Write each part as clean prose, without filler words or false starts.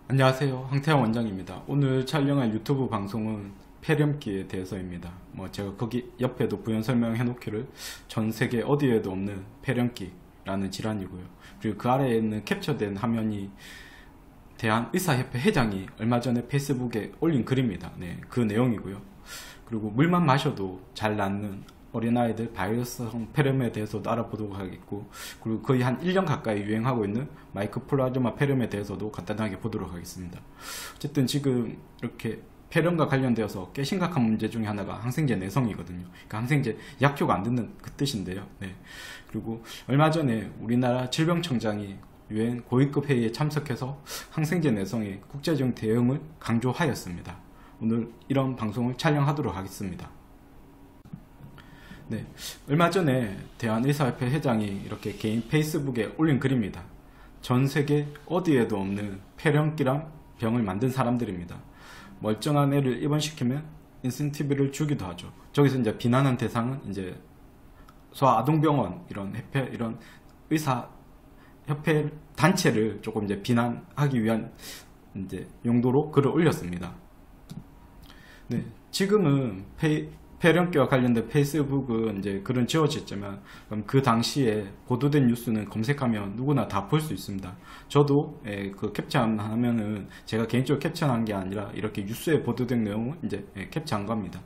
안녕하세요. 황태환 원장입니다. 오늘 촬영할 유튜브 방송은 폐렴기에 대해서입니다. 제가 거기 옆에도 부연 설명해 놓기를 전 세계 어디에도 없는 폐렴기라는 질환이고요. 그리고 그 아래에 있는 캡처된 화면이 대한의사협회 회장이 얼마 전에 페이스북에 올린 글입니다. 그 내용이고요. 그리고 물만 마셔도 잘 낫는 어린아이들 바이러스성 폐렴에 대해서도 알아보도록 하겠고, 그리고 거의 한 1년 가까이 유행하고 있는 마이코플라즈마 폐렴에 대해서도 간단하게 보도록 하겠습니다. 어쨌든 지금 이렇게 폐렴과 관련되어서 꽤 심각한 문제 중에 하나가 항생제 내성이거든요. 그러니까 항생제 약효가 안 듣는 그 뜻인데요. 그리고 얼마 전에 우리나라 질병청장이 유엔 고위급 회의에 참석해서 항생제 내성의 국제적 대응을 강조하였습니다. 오늘 이런 방송을 촬영하도록 하겠습니다. 얼마 전에 대한의사협회 회장이 이렇게 개인 페이스북에 올린 글입니다. 전 세계 어디에도 없는 폐렴기란 병을 만든 사람들입니다. 멀쩡한 애를 입원시키면 인센티브를 주기도 하죠. 저기서 이제 비난한 대상은 이제 소아아동병원 이런 의사 협회 단체를 조금 이제 비난하기 위한 이제 용도로 글을 올렸습니다. 지금은 폐렴기와 관련된 페이스북은 이제 글은 지워졌지만 그 당시에 보도된 뉴스는 검색하면 누구나 다 볼 수 있습니다. 저도 그 캡처한 화면은 제가 개인적으로 캡처한 게 아니라 이렇게 뉴스에 보도된 내용을 이제 캡처한 겁니다.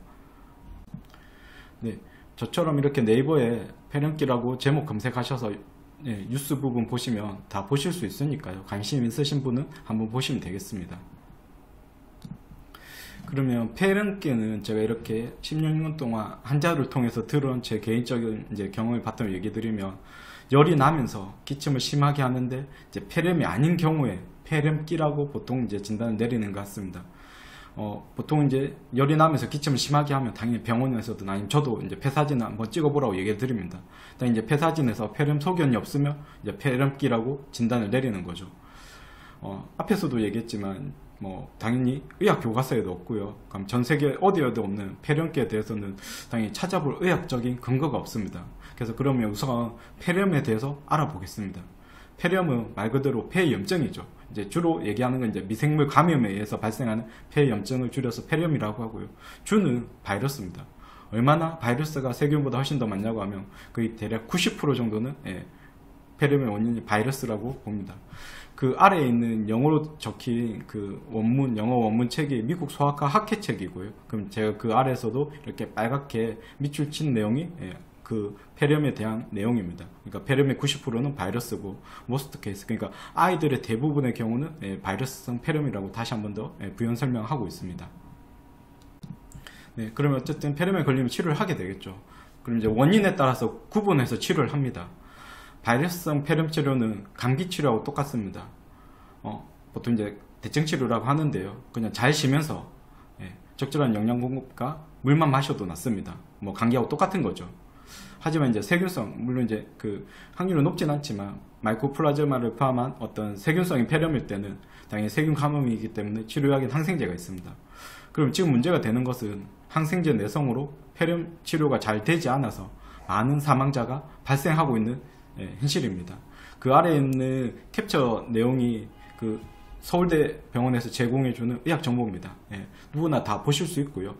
저처럼 이렇게 네이버에 폐렴기라고 제목 검색하셔서 뉴스 부분 보시면 다 보실 수 있으니까요. 관심 있으신 분은 한번 보시면 되겠습니다. 그러면 폐렴기는 제가 이렇게 16년 동안 환자를 통해서 들은 제 개인적인 이제 경험을 바탕으로 얘기 드리면, 열이 나면서 기침을 심하게 하는데 이제 폐렴이 아닌 경우에 폐렴기라고 보통 이제 진단을 내리는 것 같습니다. 보통 이제 열이 나면서 기침을 심하게 하면 당연히 병원에서도, 아니면 저도 이제 폐사진을 한번 찍어보라고 얘기를 드립니다. 일단 이제 폐사진에서 폐렴 소견이 없으면 이제 폐렴기라고 진단을 내리는 거죠. 앞에서도 얘기했지만 당연히 의학 교과서에도 없고요. 그럼 전 세계 어디에도 없는 폐렴기에 대해서는 당연히 찾아볼 의학적인 근거가 없습니다. 그래서 그러면 우선 폐렴에 대해서 알아보겠습니다. 폐렴은 말 그대로 폐염증이죠. 이제 주로 얘기하는 건 이제 미생물 감염에 의해서 발생하는 폐염증을 줄여서 폐렴이라고 하고요. 주는 바이러스입니다. 얼마나 바이러스가 세균보다 훨씬 더 많냐고 하면 거의 대략 90% 정도는 폐렴의 원인이 바이러스라고 봅니다. 그 아래에 있는 영어로 적힌 그 원문, 영어 원문 책이 미국 소아과 학회책이고요. 그럼 제가 그 아래에서도 이렇게 빨갛게 밑줄 친 내용이 그 폐렴에 대한 내용입니다. 그러니까 폐렴의 90%는 바이러스고, most case, 그러니까 아이들의 대부분의 경우는 바이러스성 폐렴이라고 다시 한 번 더 부연 설명하고 있습니다. 그러면 어쨌든 폐렴에 걸리면 치료를 하게 되겠죠. 그럼 이제 원인에 따라서 구분해서 치료를 합니다. 바이러스성 폐렴 치료는 감기 치료하고 똑같습니다. 보통 이제 대증 치료라고 하는데요. 그냥 잘 쉬면서 적절한 영양 공급과 물만 마셔도 낫습니다. 감기하고 똑같은 거죠. 하지만 이제 세균성, 물론 이제 그 확률은 높진 않지만 마이코플라즈마를 포함한 어떤 세균성인 폐렴일 때는 당연히 세균 감염이기 때문에 치료약인 항생제가 있습니다. 그럼 지금 문제가 되는 것은 항생제 내성으로 폐렴 치료가 잘 되지 않아서 많은 사망자가 발생하고 있는 현실입니다. 그 아래에 있는 캡처 내용이 그 서울대 병원에서 제공해주는 의학 정보입니다. 누구나 다 보실 수 있고요.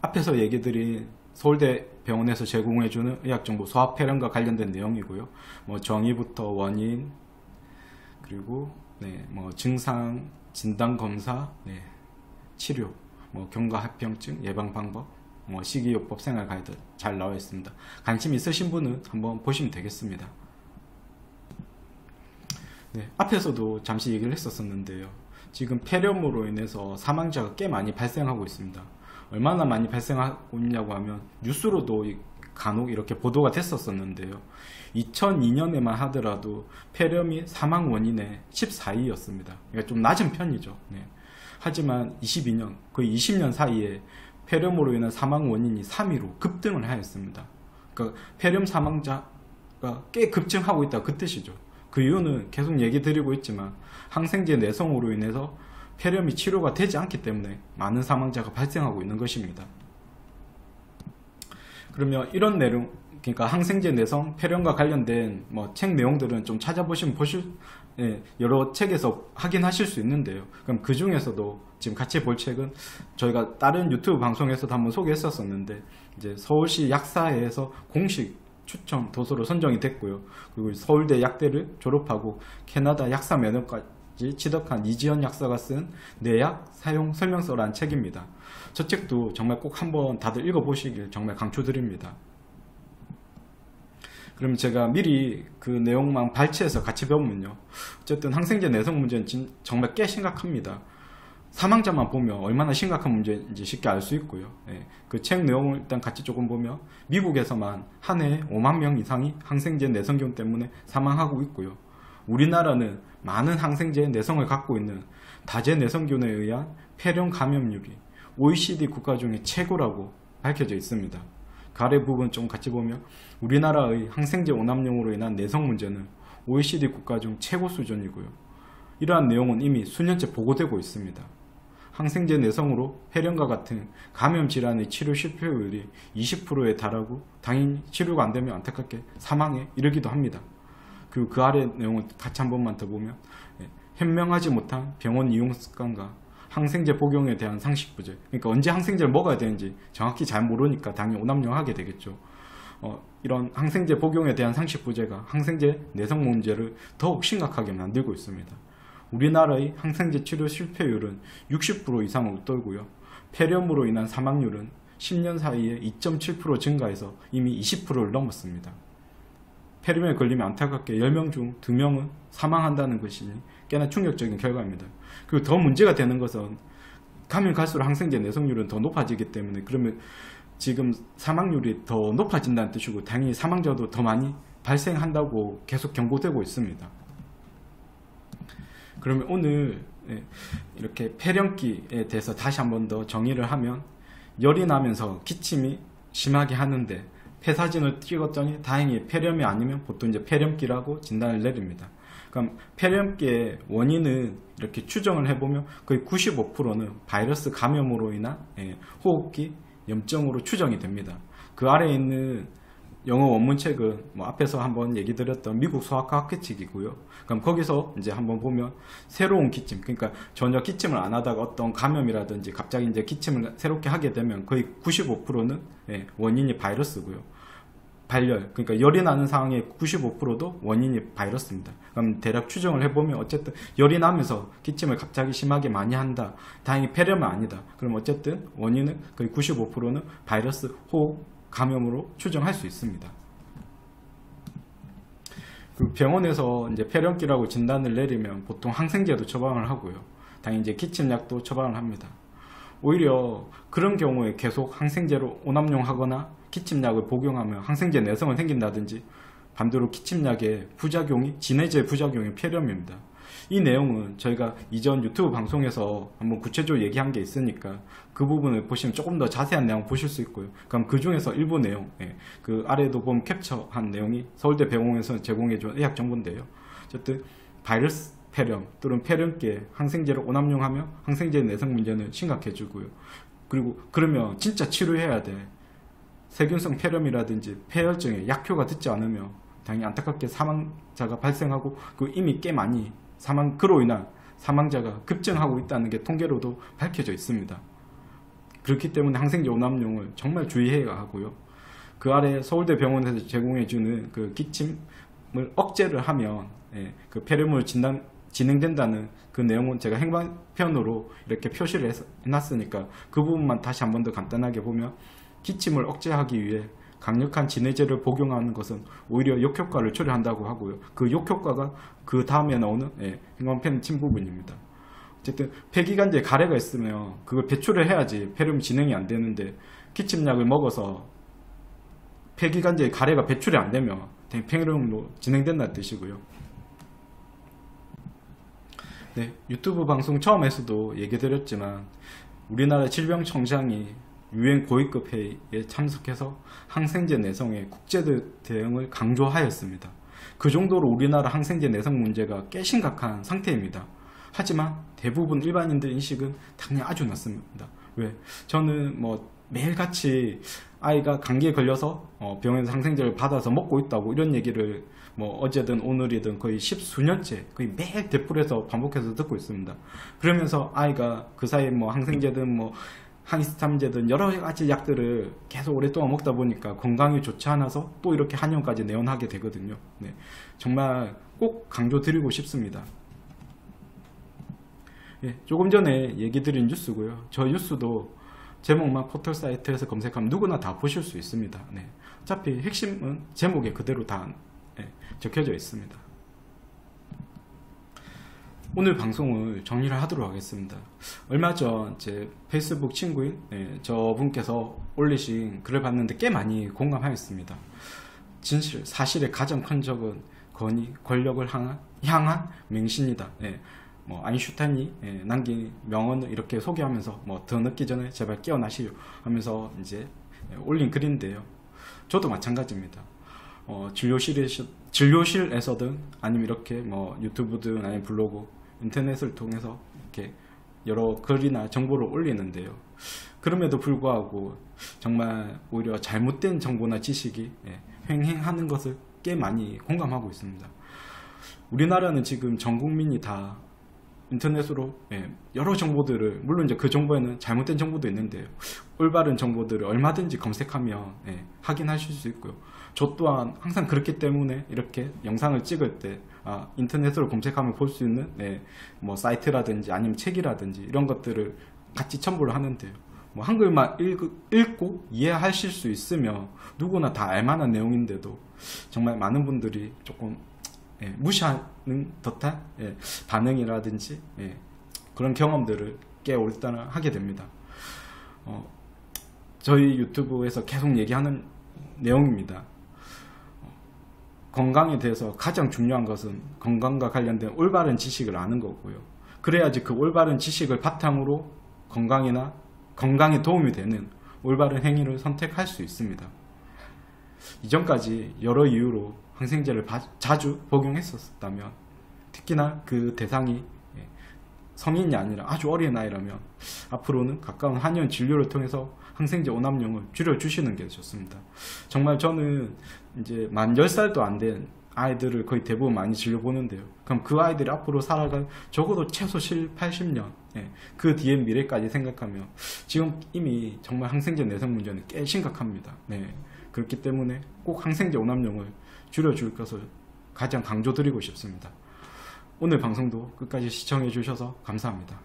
앞에서 얘기 드린 서울대 병원에서 제공해주는 의학 정보, 소아폐렴과 관련된 내용이고요. 정의부터 원인, 그리고 증상, 진단 검사, 치료, 경과합병증, 예방 방법, 식이요법, 생활 가이드 잘 나와 있습니다. 관심 있으신 분은 한번 보시면 되겠습니다. 앞에서도 잠시 얘기를 했었는데요. 지금 폐렴으로 인해서 사망자가 꽤 많이 발생하고 있습니다. 얼마나 많이 발생하고 있냐고 하면 뉴스로도 간혹 이렇게 보도가 됐었는데요. 2002년에만 하더라도 폐렴이 사망 원인의 14위였습니다. 그러니까 좀 낮은 편이죠. 하지만 22년, 거의 20년 사이에 폐렴으로 인한 사망 원인이 3위로 급등을 하였습니다. 그러니까 폐렴 사망자가 꽤 급증하고 있다, 그 뜻이죠. 그 이유는 계속 얘기 드리고 있지만 항생제 내성으로 인해서 폐렴이 치료가 되지 않기 때문에 많은 사망자가 발생하고 있는 것입니다. 그러면 이런 내용, 그러니까 항생제 내성 폐렴과 관련된 책 내용들은 좀 찾아보시면 여러 책에서 확인하실 수 있는데요. 그럼 그 중에서도 지금 같이 볼 책은 저희가 다른 유튜브 방송에서도 한번 소개했었는데 이제 서울시 약사회에서 공식 추천 도서로 선정이 됐고요. 그리고 서울대 약대를 졸업하고 캐나다 약사 면허까지 취득한 이지연 약사가 쓴 내약 사용 설명서라는 책입니다. 저 책도 정말 꼭 한번 다들 읽어보시길 정말 강추드립니다. 그럼 제가 미리 그 내용만 발췌해서 같이 배우면요. 어쨌든 항생제 내성 문제는 정말 꽤 심각합니다. 사망자만 보면 얼마나 심각한 문제인지 쉽게 알 수 있고요. 그 책 내용을 일단 같이 조금 보면 미국에서만 한 해에 5만 명 이상이 항생제 내성균 때문에 사망하고 있고요. 우리나라는 많은 항생제 내성을 갖고 있는 다제 내성균에 의한 폐렴 감염률이 OECD 국가 중에 최고라고 밝혀져 있습니다. 그 아래 부분 좀 같이 보면 우리나라의 항생제 오남용으로 인한 내성 문제는 OECD 국가 중 최고 수준이고요. 이러한 내용은 이미 수년째 보고되고 있습니다. 항생제 내성으로 폐렴과 같은 감염 질환의 치료 실패율이 20%에 달하고 당연히 치료가 안되면 안타깝게 사망에 이르기도 합니다. 그리고 그 아래 내용을 같이 한 번만 더 보면 현명하지 못한 병원 이용 습관과 항생제 복용에 대한 상식 부재, 그러니까 언제 항생제를 먹어야 되는지 정확히 잘 모르니까 당연히 오남용하게 되겠죠. 이런 항생제 복용에 대한 상식 부재가 항생제 내성 문제를 더욱 심각하게 만들고 있습니다. 우리나라의 항생제 치료 실패율은 60% 이상을 웃돌고요. 폐렴으로 인한 사망률은 10년 사이에 2.7% 증가해서 이미 20%를 넘었습니다. 폐렴에 걸리면 안타깝게 10명 중 2명은 사망한다는 것이 꽤나 충격적인 결과입니다. 그리고 더 문제가 되는 것은 가면 갈수록 항생제 내성률은 더 높아지기 때문에 그러면 지금 사망률이 더 높아진다는 뜻이고 당연히 사망자도 더 많이 발생한다고 계속 경고되고 있습니다. 그러면 오늘 이렇게 폐렴기에 대해서 다시 한 번 더 정의를 하면 열이 나면서 기침이 심하게 하는데 폐사진을 찍었더니 다행히 폐렴이 아니면 보통 이제 폐렴기라고 진단을 내립니다. 그럼 폐렴기의 원인은 이렇게 추정을 해보면 거의 95%는 바이러스 감염으로 인한 호흡기 염증으로 추정이 됩니다. 그 아래에 있는 영어 원문책은 뭐 앞에서 한번 얘기 드렸던 미국 소아과 학회책이고요. 그럼 거기서 이제 한번 보면 새로운 기침, 그러니까 전혀 기침을 안 하다가 어떤 감염이라든지 갑자기 이제 기침을 새롭게 하게 되면 거의 95%는 원인이 바이러스고요. 발열, 그러니까 열이 나는 상황의 95%도 원인이 바이러스입니다. 그럼 대략 추정을 해보면 어쨌든 열이 나면서 기침을 갑자기 심하게 많이 한다. 다행히 폐렴은 아니다. 그럼 어쨌든 원인은 거의 95%는 바이러스 호흡 감염으로 추정할 수 있습니다. 그 병원에서 이제 폐렴기라고 진단을 내리면 보통 항생제도 처방을 하고요. 당연히 이제 기침약도 처방을 합니다. 오히려 그런 경우에 계속 항생제로 오남용하거나 기침약을 복용하면 항생제 내성은 생긴다든지 반대로 기침약의 부작용이 진해제 부작용이 폐렴입니다. 이 내용은 저희가 이전 유튜브 방송에서 한번 구체적으로 얘기한 게 있으니까 그 부분을 보시면 조금 더 자세한 내용 보실 수 있고요. 그럼 그 중에서 일부 내용, 그 아래도 보면 캡처한 내용이 서울대 병원에서 제공해준 의학 정보인데요. 어쨌든 바이러스 폐렴 또는 폐렴기에 항생제를 오남용하면 항생제 내성 문제는 심각해지고요. 그리고 그러면 진짜 치료해야 돼. 세균성 폐렴이라든지 폐혈증에 약효가 듣지 않으면 당연히 안타깝게 사망자가 발생하고 그 이미 꽤 많이 그로 인한 사망자가 급증하고 있다는 게 통계로도 밝혀져 있습니다. 그렇기 때문에 항생제 오남용을 정말 주의해야 하고요. 그 아래 서울대 병원에서 제공해주는 그 기침을 억제를 하면 그 폐렴으로 진행된다는 그 내용은 제가 행방편으로 이렇게 표시를 해놨으니까 그 부분만 다시 한 번 더 간단하게 보면 기침을 억제하기 위해 강력한 진해제를 복용하는 것은 오히려 역효과를 초래한다고 하고요. 그 역효과가 그 다음에 나오는 행방편 침 부분입니다. 어쨌든 폐기관지에 가래가 있으면 그걸 배출을 해야지 폐렴이 진행이 안 되는데 기침약을 먹어서 폐기관지에 가래가 배출이 안 되면 폐렴으로 진행된다는 뜻이고요. 네, 유튜브 방송 처음에서도 얘기 드렸지만 우리나라 질병청장이 유엔 고위급 회의에 참석해서 항생제 내성의 국제 대응을 강조하였습니다. 그 정도로 우리나라 항생제 내성 문제가 꽤 심각한 상태입니다. 하지만 대부분 일반인들 인식은 당연히 아주 낮습니다. 왜? 저는 뭐 매일같이 아이가 감기에 걸려서 병원에서 항생제를 받아서 먹고 있다고 이런 얘기를 뭐 어제든 오늘이든 거의 십수년째 거의 매일 대풀에서 반복해서 듣고 있습니다. 그러면서 아이가 그 사이에 뭐 항생제든 뭐 항히스타민제든 여러 가지 약들을 계속 오랫동안 먹다 보니까 건강이 좋지 않아서 또 이렇게 한의원까지 내원하게 되거든요. 네, 정말 꼭 강조드리고 싶습니다. 예, 조금 전에 얘기 드린 뉴스고요. 저 뉴스도 제목만 포털 사이트에서 검색하면 누구나 다 보실 수 있습니다. 네, 어차피 핵심은 제목에 그대로 다 적혀져 있습니다. 오늘 방송을 정리를 하도록 하겠습니다. 얼마 전 제 페이스북 친구인 저분께서 올리신 글을 봤는데 꽤 많이 공감하였습니다. 진실, 사실의 가장 큰 적은 권위, 권력을 향한 맹신이다. 뭐 아인슈타인이 남긴 명언을 이렇게 소개하면서 뭐 더 늦기 전에 제발 깨어나시오 하면서 이제 올린 글인데요. 저도 마찬가지입니다. 진료실에서든 아니면 이렇게 뭐 유튜브든 아니면 블로그, 인터넷을 통해서 이렇게 여러 글이나 정보를 올리는데요. 그럼에도 불구하고 정말 오히려 잘못된 정보나 지식이 횡행하는 것을 꽤 많이 공감하고 있습니다. 우리나라는 지금 전 국민이 다 인터넷으로 여러 정보들을, 물론 이제 그 정보에는 잘못된 정보도 있는데요, 올바른 정보들을 얼마든지 검색하면 확인하실 수 있고요. 저 또한 항상 그렇기 때문에 이렇게 영상을 찍을 때 인터넷으로 검색하면 볼 수 있는 뭐 사이트라든지 아니면 책이라든지 이런 것들을 같이 첨부를 하는데요. 뭐 한글만 읽고 이해하실 수 있으면 누구나 다 알만한 내용인데도 정말 많은 분들이 조금 무시하는 듯한 반응이라든지 그런 경험들을 꽤 오랫동안 하게 됩니다. 저희 유튜브에서 계속 얘기하는 내용입니다. 건강에 대해서 가장 중요한 것은 건강과 관련된 올바른 지식을 아는 거고요. 그래야지 그 올바른 지식을 바탕으로 건강에 도움이 되는 올바른 행위를 선택할 수 있습니다. 이전까지 여러 이유로 항생제를 자주 복용했었다면, 특히나 그 대상이 성인이 아니라 아주 어린 아이라면 앞으로는 가까운 한의원 진료를 통해서 항생제 오남용을 줄여주시는 게 좋습니다. 정말 저는 이제 만 10살도 안 된 아이들을 거의 대부분 많이 진료보는데요. 그럼 그 아이들이 앞으로 살아갈 적어도 최소 80년, 그 뒤의 미래까지 생각하면 지금 이미 정말 항생제 내성 문제는 꽤 심각합니다. 그렇기 때문에 꼭 항생제 오남용을 줄여줄 것을 가장 강조드리고 싶습니다. 오늘 방송도 끝까지 시청해 주셔서 감사합니다.